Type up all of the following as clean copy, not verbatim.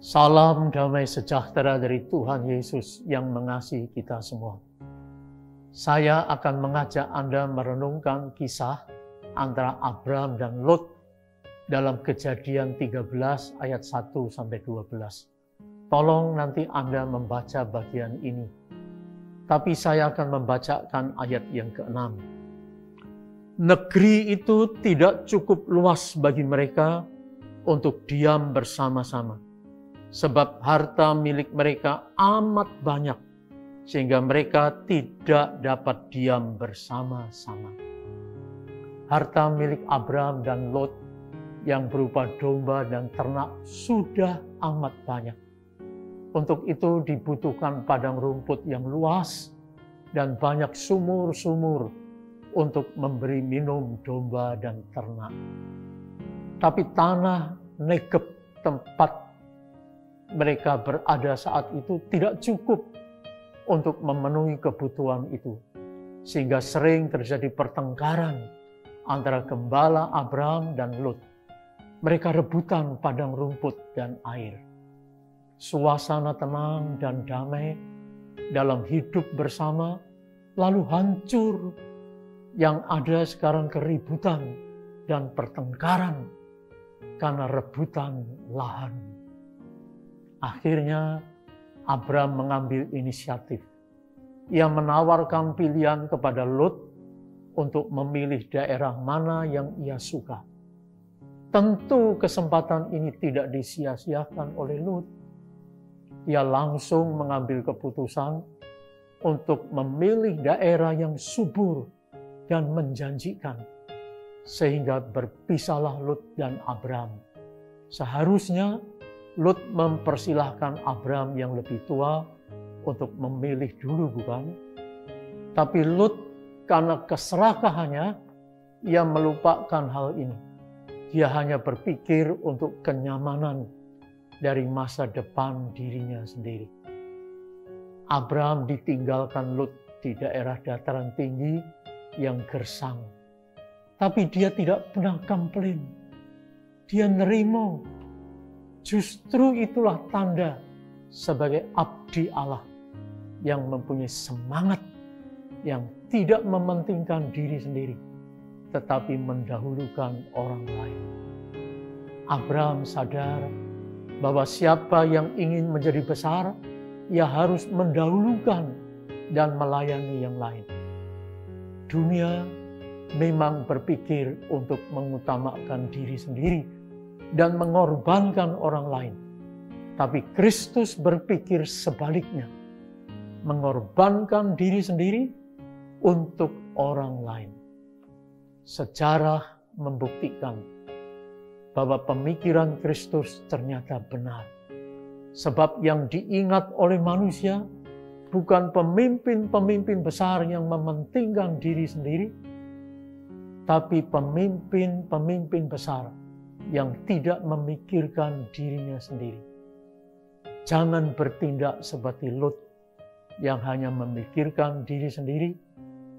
Salam damai sejahtera dari Tuhan Yesus yang mengasihi kita semua. Saya akan mengajak Anda merenungkan kisah antara Abraham dan Lot dalam Kejadian 13 ayat 1-12. Tolong nanti Anda membaca bagian ini. Tapi saya akan membacakan ayat yang ke-6. Negeri itu tidak cukup luas bagi mereka untuk diam bersama-sama. Sebab harta milik mereka amat banyak, sehingga mereka tidak dapat diam bersama-sama. Harta milik Abraham dan Lot yang berupa domba dan ternak sudah amat banyak. Untuk itu dibutuhkan padang rumput yang luas dan banyak sumur-sumur untuk memberi minum domba dan ternak. Tapi tanah Negeb tempat mereka berada saat itu tidak cukup untuk memenuhi kebutuhan itu. Sehingga sering terjadi pertengkaran antara gembala Abraham dan Lot. Mereka rebutan padang rumput dan air. Suasana tenang dan damai dalam hidup bersama lalu hancur. Yang ada sekarang keributan dan pertengkaran karena rebutan lahan. Akhirnya Abraham mengambil inisiatif. Ia menawarkan pilihan kepada Lot untuk memilih daerah mana yang ia suka. Tentu kesempatan ini tidak disia-siakan oleh Lot. Ia langsung mengambil keputusan untuk memilih daerah yang subur dan menjanjikan. Sehingga berpisahlah Lot dan Abraham. Seharusnya Lot mempersilahkan Abraham yang lebih tua untuk memilih dulu, bukan? Tapi Lot karena keserakahannya, ia melupakan hal ini. Dia hanya berpikir untuk kenyamanan dari masa depan dirinya sendiri. Abraham ditinggalkan Lot di daerah dataran tinggi yang gersang. Tapi dia tidak pernah komplain. Dia nerima. Justru itulah tanda sebagai abdi Allah yang mempunyai semangat, yang tidak mementingkan diri sendiri, tetapi mendahulukan orang lain. Abraham sadar bahwa siapa yang ingin menjadi besar, ia harus mendahulukan dan melayani yang lain. Dunia memang berpikir untuk mengutamakan diri sendiri dan mengorbankan orang lain. Tapi Kristus berpikir sebaliknya, mengorbankan diri sendiri untuk orang lain. Sejarah membuktikan bahwa pemikiran Kristus ternyata benar. Sebab yang diingat oleh manusia bukan pemimpin-pemimpin besar yang mementingkan diri sendiri, tapi pemimpin-pemimpin besar yang tidak memikirkan dirinya sendiri. Jangan bertindak seperti Lot yang hanya memikirkan diri sendiri,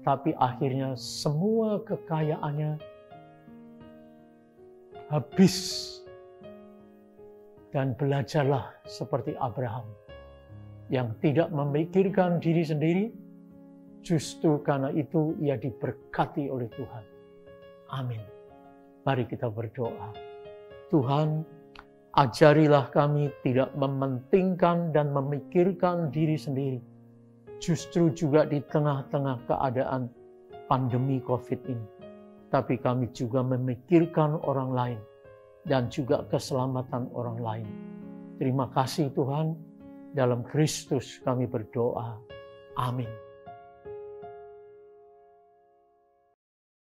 tapi akhirnya semua kekayaannya habis. Dan belajarlah seperti Abraham yang tidak memikirkan diri sendiri, justru karena itu ia diberkati oleh Tuhan. Amin. Mari kita berdoa. Tuhan, ajarilah kami tidak mementingkan dan memikirkan diri sendiri. Justru juga di tengah-tengah keadaan pandemi COVID ini. Tapi kami juga memikirkan orang lain dan juga keselamatan orang lain. Terima kasih Tuhan, dalam Kristus kami berdoa. Amin.